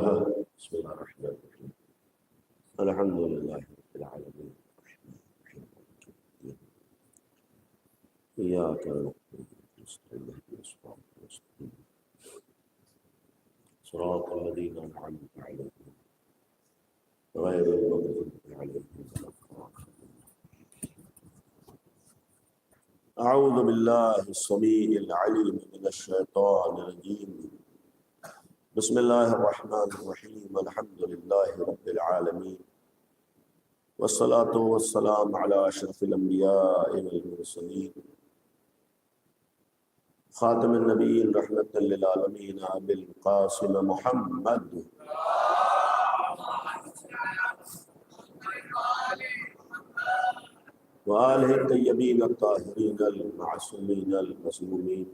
بسم الله الرحمن الرحيم. الحمد لله رب العالمين. إياك نعبد ونستعين صراط الذين أنعمت عليهم غير المغضوب عليهم ولا الضالين. أعوذ بالله السميع العليم من الشيطان الرجيم. بسم الله الرحمن الرحيم. الحمد لله رب العالمين والصلاة والسلام على أشرف الأنبياء والمرسلين خاتم النبيين رحمة للعالمين أبي القاسم محمد وآله الطيبين الطاهرين المعصومين المظلومين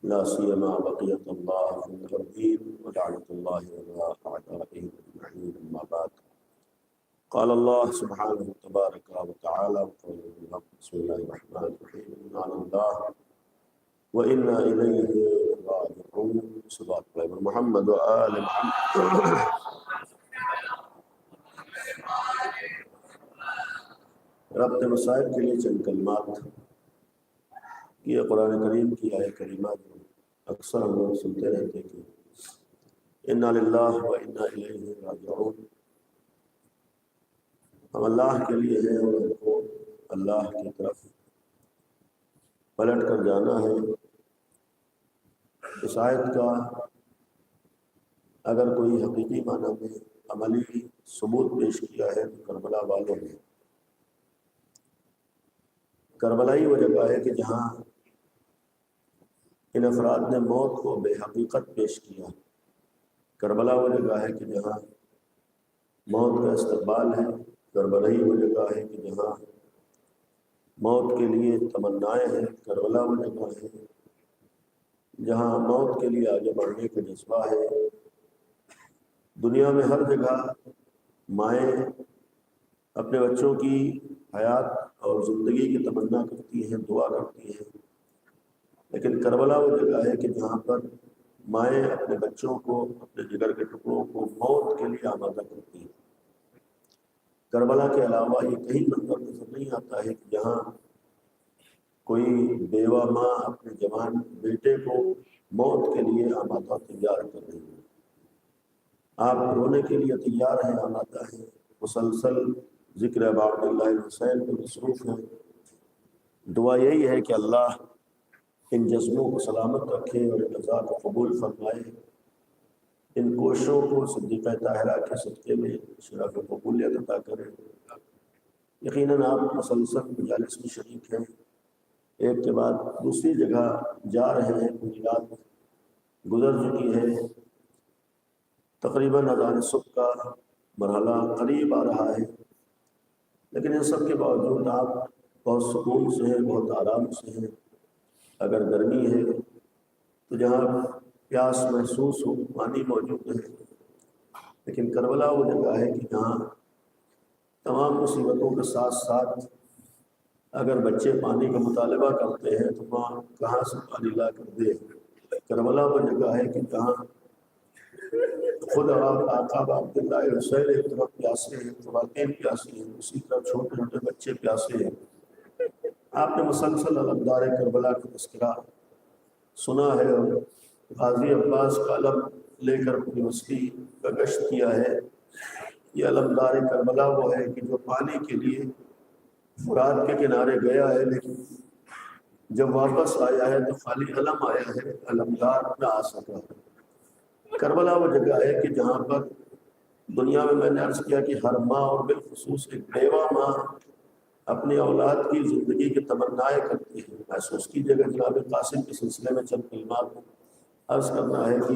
لا سيما بقية الله في الأرضين ولعنة الله على أعدائهم أجمعين. أما بعد، قال الله سبحانه تبارك وتعالى بسم الله الرحمن الرحيم. إنا لله وإنا إليه راجعون. صلوات على محمد وآل محمد. ربط مسائل کے لیے چند کلمات. یہ قرآن کریم کی آیت کریمہ جو اکثر ہم لوگ سنتے رہتے کہ انا للہ و انا الیہ راجعون. ہم اللہ کے لیے ہیں اور ہم کو اللہ کی طرف پلٹ کر جانا ہے. اس آیت کا اگر کوئی حقیقی معنی میں عملی ثبوت پیش کیا ہے تو کربلا والوں نے. کربلا ہی وہ جگہ ہے کہ جہاں ان افراد نے موت کو بے حقیقت پیش کیا. کربلا وہ جگہ ہے کہ جہاں موت کا استقبال ہے. کربلا ہی وہ جگہ ہے کہ جہاں موت کے لیے تمنائیں ہیں. کربلا وہ جگہ ہے جہاں موت کے لیے آگے بڑھنے کا جذبہ ہے. دنیا میں ہر جگہ مائیں اپنے بچوں کی حیات اور زندگی کی تمنا کرتی ہیں، دعا کرتی ہیں، لیکن کربلا وہ جگہ ہے کہ جہاں پر مائیں اپنے بچوں کو، اپنے جگر کے ٹکڑوں کو موت کے لیے آمادہ کرتی ہیں. کربلا کے علاوہ یہ کہیں منظر نظر نہیں آتا ہے کہ جہاں کوئی بیوہ ماں اپنے جوان بیٹے کو موت کے لیے آمادہ تیار کر رہی ہے. آپ رونے کے لیے تیار ہیں، آمادہ ہیں، مسلسل ذکر ابا عبداللہ حسین میں مصروف ہیں. دعا یہی ہے کہ اللہ ان جذبوں کو سلامت رکھے اور رضا کو قبول فرمائے. ان کوششوں کو صدیقہ طاہرہ کے صدقے میں شرف قبولیت عطا کرے. یقیناً آپ مسلسل مجالس میں شریک ہیں، ایک کے بعد دوسری جگہ جا رہے ہیں. پوری رات گزر چکی ہے، تقریباً اذان صبح کا مرحلہ قریب آ رہا ہے، لیکن ان سب کے باوجود آپ بہت سکون سے ہیں، بہت آرام سے ہیں. اگر گرمی ہے تو جہاں پیاس محسوس ہو پانی موجود ہے، لیکن کربلا وہ جگہ ہے کہ جہاں تمام مصیبتوں کے ساتھ ساتھ اگر بچے پانی کا مطالبہ کرتے ہیں تو ماں کہاں سے پانی لا کر دے. کربلا وہ جگہ ہے کہ جہاں خود آقا عبداللہ حسین ایک طرف پیاسے ہیں، خواتین پیاسی ہیں، اسی طرح چھوٹے چھوٹے بچے پیاسے ہیں. آپ نے مسلسل علمدار کربلا کا تذکرہ سنا ہے اور غازی عباس کا علم لے کر پوری بستی کا گشت کیا ہے. یہ علمدار کربلا وہ ہے کہ جو پانی کے لیے فرات کے کنارے گیا ہے، لیکن جب واپس آیا ہے تو خالی علم آیا ہے، علمدار نہ آ سکا. کربلا وہ جگہ ہے کہ جہاں پر دنیا میں نے عرض کیا کہ ہر ماں اور بالخصوص ایک بیوہ ماں اپنی اولاد کی زندگی کی تمنائیں کرتی ہے. محسوس کیجیے گا. جناب قاسم کے سلسلے میں چند کلمات عرض کرنا ہے کہ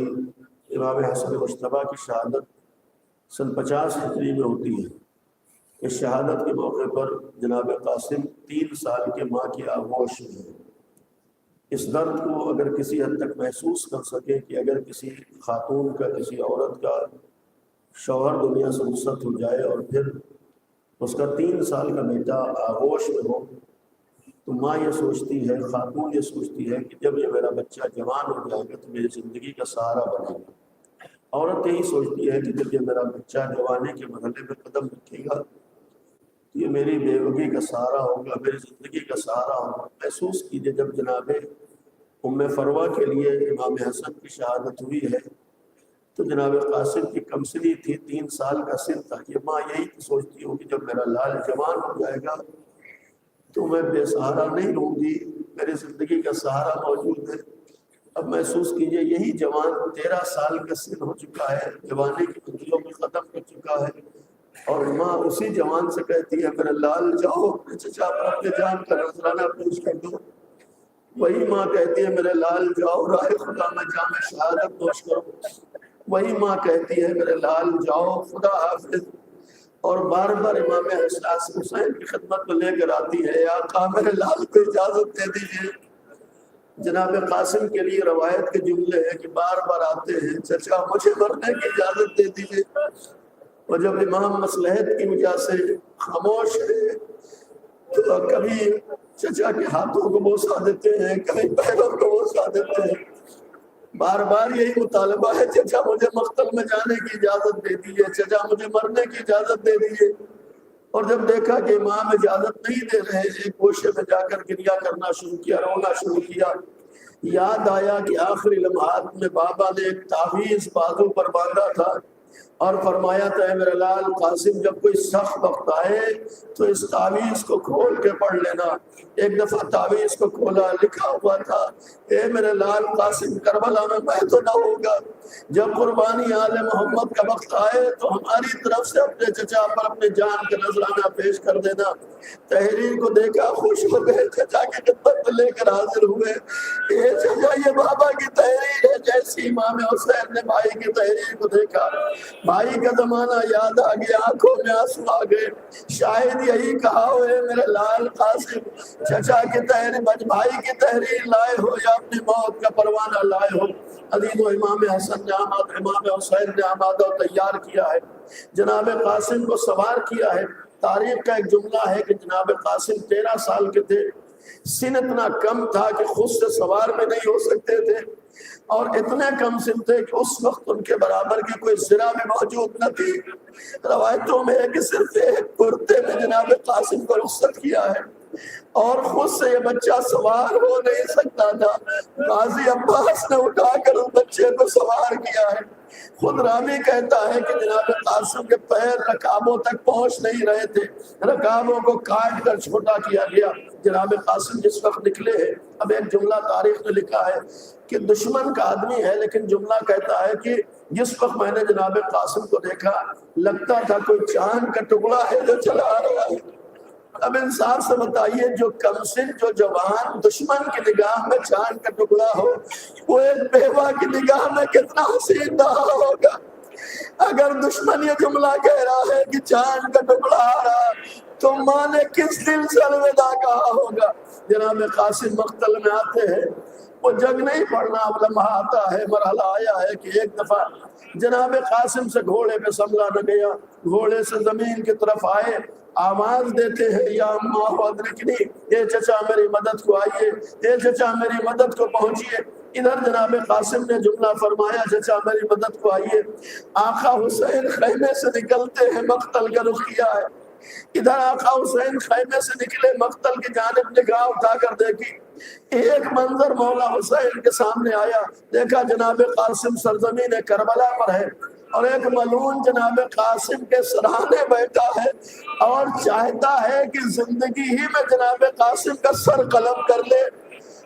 امام حسن مجتبیٰ کی شہادت سن 50 ہجری میں ہوتی ہے. اس شہادت کے موقع پر جناب قاسم 3 سال کے ماں کی آغوش میں ہے. اس درد کو اگر کسی حد تک محسوس کر سکے کہ اگر کسی خاتون کا، کسی عورت کا شوہر دنیا سے رخصت ہو جائے اور پھر اس کا 3 سال کا بیٹا آغوش میں ہو، تو ماں یہ سوچتی ہے، خاتون یہ سوچتی ہے کہ جب یہ میرا بچہ جوان ہو جائے گا تو میری زندگی کا سہارا بنے گا. عورت یہی سوچتی ہے کہ جب یہ میرا بچہ جوانی کے مرحلے میں قدم رکھے گا تو یہ میری بیوگی کا سہارا ہوگا، میری زندگی کا سہارا ہوگا۔ محسوس کیجیے جب جناب ام فروہ کے لیے امام حسن کی شہادت ہوئی ہے تو جناب قاسم کی کمسنی تھی، 3 سال کا سن تھا۔ یہ ماں یہی سوچتی ہوگی جب میرا لال جوان ہو جائے گا تو میں بے سہارا نہیں رہوں گی، میری زندگی کا سہارا موجود ہے۔ اب محسوس کیجئے یہی جوان 13 سال کا سن ہو چکا ہے، جوانی کی منزلوں میں ختم کر چکا ہے، اور ماں اسی جوان سے کہتی ہے میرے لال جاؤ چچا پر اپنے جان کا نذرانہ پیش کر دو۔ وہی ماں کہتی ہے میرے لال جاؤ راہ خدا میں جام شہادت نوش کرو۔ وہی ماں کہتی ہے میرے لال جاؤ خدا حافظ، اور بار بار امام حسین کی خدمت میں لے کر آتی ہے یا آقا میرے لال کو اجازت دے دیجیے۔ جناب قاسم کے لیے روایت کے جملے ہیں کہ بار بار آتے ہیں چچا مجھے مرنے کی اجازت دے دیجیے، اور جب امام مصلحت کی وجہ سے خاموش ہے تو کبھی چچا کے ہاتھوں کو بوسا دیتے ہیں، کبھی پیروں کو بوسا دیتے ہیں، بار بار یہی مطالبہ ہے چچا مجھے مقتل میں جانے کی اجازت دے دیجیے، چچا مجھے مرنے کی اجازت دے دیجیے۔ اور جب دیکھا کہ امام اجازت نہیں دے رہے، ایک گوشے میں جا کر گریہ کرنا شروع کیا، رونا شروع کیا۔ یاد آیا کہ آخری لمحات میں بابا نے ایک تعویذ بازو پر باندھا تھا اور فرمایا تھا اے میرے لال قاسم جب کوئی سخت وقت آئے تو اس تعویذ کو کھول کے پڑھ لینا۔ ایک دفعہ تعویذ کو کھولا، لکھا ہوا تھا اے میرے لال قاسم کربلا میں تو نہ ہوگا، جب قربانی آل محمد کا وقت آئے تو ہماری طرف سے اپنے چچا پر اپنے جان کا نذرانہ پیش کر دینا۔ تحریر کو دیکھا، خوش ہو گئے، چچا کی خدمت میں لے کر حاضر ہوئے۔ اے چچا یہ بابا کی تحریر ہے، جیسی امام حسین نے بھائی کی تحریر کو دیکھا بھائی کا زمانہ یاد آ گیا، آنکھوں میں آنسو آ گئے۔ شاید یہی کہا ہوئے میرے لال قاسم چچا کی تحریر بھائی کی تحریر لائے ہو یا اپنی موت کا پروانہ لائے ہو۔ عزیز و امام حسن نے امام حسین نے آمادہ و تیار کیا ہے، جناب قاسم کو سوار کیا ہے۔ تاریخ کا ایک جملہ ہے کہ جناب قاسم 13 سال کے تھے، سن اتنا کم تھا کہ خود سے سوار میں نہیں ہو سکتے تھے، اور اتنے کم سن تھے کہ اس وقت ان کے برابر کی کوئی ذرا بھی موجود نہ تھی۔ روایتوں میں ہے کہ صرف ایک کرتے میں جناب قاسم کو رخصت کیا ہے، اور خود سے یہ بچہ سوار ہو نہیں سکتا تھا، غازی عباس نے اٹھا کر اس بچے کو سوار کیا ہے۔ خود راوی کہتا ہے کہ جناب قاسم کے پیر رکابوں تک پہنچ نہیں رہے تھے، رکابوں کو کاٹ کر چھوٹا کیا گیا۔ جناب قاسم جس وقت نکلے ہیں، اب ایک جملہ تاریخ نے لکھا ہے کہ دشمن کا آدمی ہے، لیکن جملہ کہتا ہے کہ جس وقت میں نے جناب قاسم کو دیکھا لگتا تھا کوئی چاند کا ٹکڑا ہے جو چلا آ رہا ہے۔ اب انصاف سے بتائیے جو کمسن جو جوان دشمن کی نگاہ میں چاند کا ٹکڑا ہو، وہ ایک بیوہ کی نگاہ میں کتنا حسین رہا ہوگا۔ اگر دشمن یہ جملہ کہہ رہا ہے کہ چاند کا ٹکڑا آ رہا تو ماں نے کس دل سے الوداع کہا ہوگا۔ جناب قاسم مقتل میں آتے ہیں، وہ جنگ نہیں پڑھنا، اب لمحہ آتا ہے، مرحلہ آیا ہے کہ ایک دفعہ جناب قاسم سے گھوڑے پہ سنبھلا نہ گیا، گھوڑے سے زمین کی طرف آئے، آواز دیتے ہیں یا اماں ادرکنی، اے چچا میری مدد کو آئیے، اے چچا میری مدد کو پہنچیے۔ ادھر جناب قاسم نے جملہ فرمایا چچا میری مدد کو آئیے۔ آقا حسین خیمے سے نکلتے ہیں، مقتل کا رخ کیا ہے۔ ادھر آقا حسین خیمے سے نکلے، مقتل کی جانب نگاہ اٹھا کر دیکھی، ایک منظر مولا حسین کے سامنے آیا، دیکھا جناب قاسم سرزمین کربلا پر ہے، اور ایک ملعون جناب قاسم کے سرہانے بیٹھا ہے اور چاہتا ہے کہ زندگی ہی میں جناب قاسم کا سر قلم کر لے۔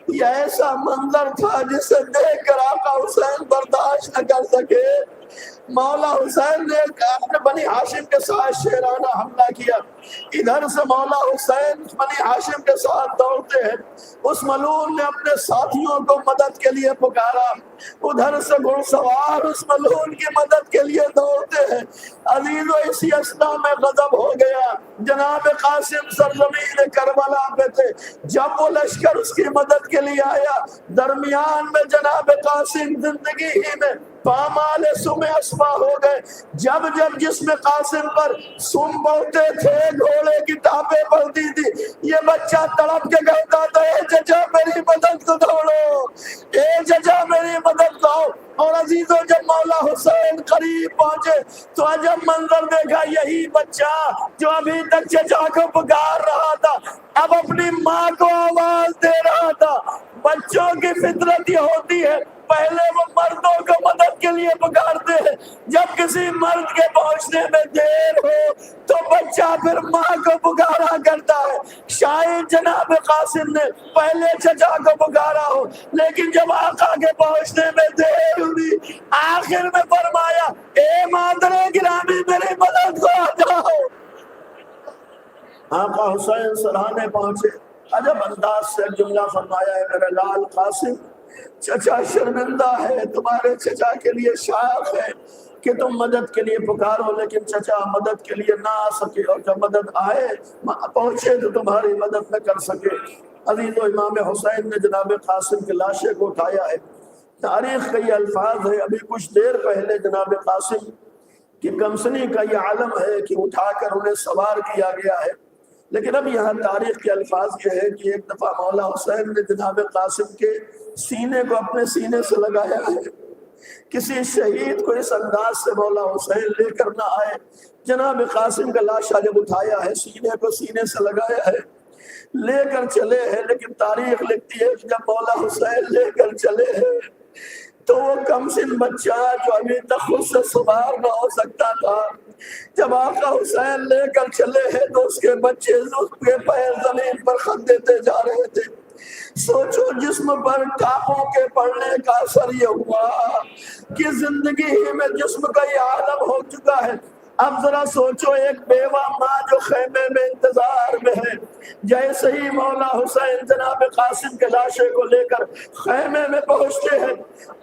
یہ ایسا منظر تھا جسے دیکھ کر آقا حسین برداشت نہ کر سکے۔ مولا حسین نے اپنے بنی ہاشم کے ساتھ شیرانہ حملہ کیا، ادھر سے مولا حسین بنی ہاشم کے ساتھ دوڑتے ہیں، اس ملعون نے اپنے ساتھیوں کو مدد کے لیے پکارا، ادھر سے گھڑ سوار اس ملعون کی مدد کے لیے دوڑتے ہیں۔ عزیزو اسی اثنا میں غضب ہو گیا، جناب قاسم سرزمین کربلا پہ تھے، جب وہ لشکر اس کی مدد کے لیے آیا، درمیان میں جناب قاسم زندگی ہی میں پامال سم اسما ہو گئے۔ جب جب جسم قاسم پر سم بہتے تھے گھوڑے کی ٹانپیں بڑھتی تھی، یہ بچہ تڑپ کے کہتا تھا اے چچا میری مدد کو دوڑو، اے چچا میری مدد کو۔ اور عزیزو جب مولا حسین قریب پہنچے تو عجب منظر دیکھا، یہی بچہ جو ابھی تک چچا کو پکار رہا تھا اب اپنی ماں کو آواز دے رہا تھا۔ بچوں کی فطرت یہ ہوتی ہے، پہلے وہ مردوں کو مدد کے لیے پکارتے ہیں، جب کسی مرد کے پہنچنے میں دیر ہو تو بچہ پھر ماں کو پکارا کرتا ہے۔ شاید جناب قاسم نے پہلے چچا کو پکارا ہو، لیکن جب آقا کے پہنچنے میں دیر ہوئی آخر میں فرمایا اے مادر گرامی میری مدد کو آ جاؤ۔ آقا حسین سرہانے پہنچے، عجب انداز سے جملہ فرمایا ہے میرے لال قاسم، چچا شرمندہ ہے، تمہارے چچا کے لیے شاق ہے کہ تم مدد کے لیے پکارو، لیکن چچا مدد کے لیے نہ آ سکے، اور جب مدد آئے پہنچے تو تمہاری مدد نہ کر سکے۔ عزیز و امام حسین نے جناب قاسم کے لاشے کو اٹھایا ہے۔ تاریخ کا یہ الفاظ ہے، ابھی کچھ دیر پہلے جناب قاسم کی کمسنی کا یہ عالم ہے کہ اٹھا کر انہیں سوار کیا گیا ہے، لیکن اب یہاں تاریخ کے الفاظ یہ ہے کہ ایک دفعہ مولا حسین نے جناب قاسم کے سینے کو اپنے سینے سے لگایا ہے۔ کسی شہید کو اس انداز سے مولا حسین لے کر نہ آئے، جناب قاسم کا لاشا جب اٹھایا ہے سینے کو سینے سے لگایا ہے، لے کر چلے ہیں، لیکن تاریخ لکھتی ہے کہ جب مولا حسین لے کر چلے ہیں تو وہ کمسن بچہ جو ابھی تک خود سے سوار نہ ہو سکتا تھا، جب آقا حسین لے کر چلے ہیں تو اس کے بچے اس کے پیر زمین پر خط دیتے جا رہے تھے۔ سوچو جسم پر ٹاپوں کے پڑنے کا اثر یہ ہوا کہ زندگی ہی میں جسم کا یہ عالم ہو چکا ہے۔ اب ذرا سوچو ایک بیوہ ماں جو خیمے میں انتظار میں ہے، جیسے ہی مولا حسین جناب قاسم کے لاشے کو لے کر خیمے میں پہنچتے ہیں،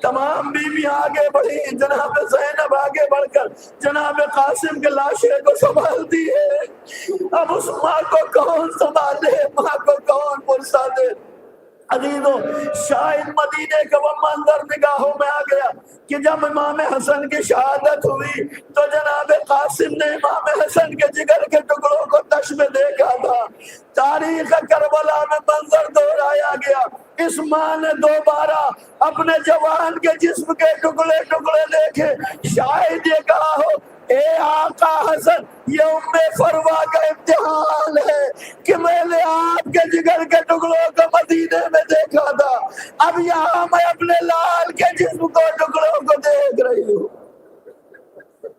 تمام بیویاں آگے بڑھی، جناب زینب آگے بڑھ کر جناب قاسم کے لاشے کو سنبھالتی ہے۔ اب اس ماں کو کون سنبھالے، ماں کو کون پرسا دے؟ عزیزو شاید مدینے کا وہ منظر نگاہوں میں آ گیا کہ جب امام حسن کی شہادت ہوئی تو جناب قاسم نے امام حسن کے جگر کے ٹکڑوں کو تش میں دیکھا تھا۔ تاریخ کربلا میں منظر دہرایا گیا، اس ماں نے دوبارہ اپنے جوان کے جسم کے ٹکڑے ٹکڑے دیکھے، شاید یہ کہا ہو اے آقا حسن یہ ام فروا کا امتحان ہے کہ میں نے آپ کے جگر کے ٹکڑوں کو مدینے میں دیکھا تھا، اب یہاں میں اپنے لال کے جسم کو ٹکڑوں کو دیکھ رہی ہوں۔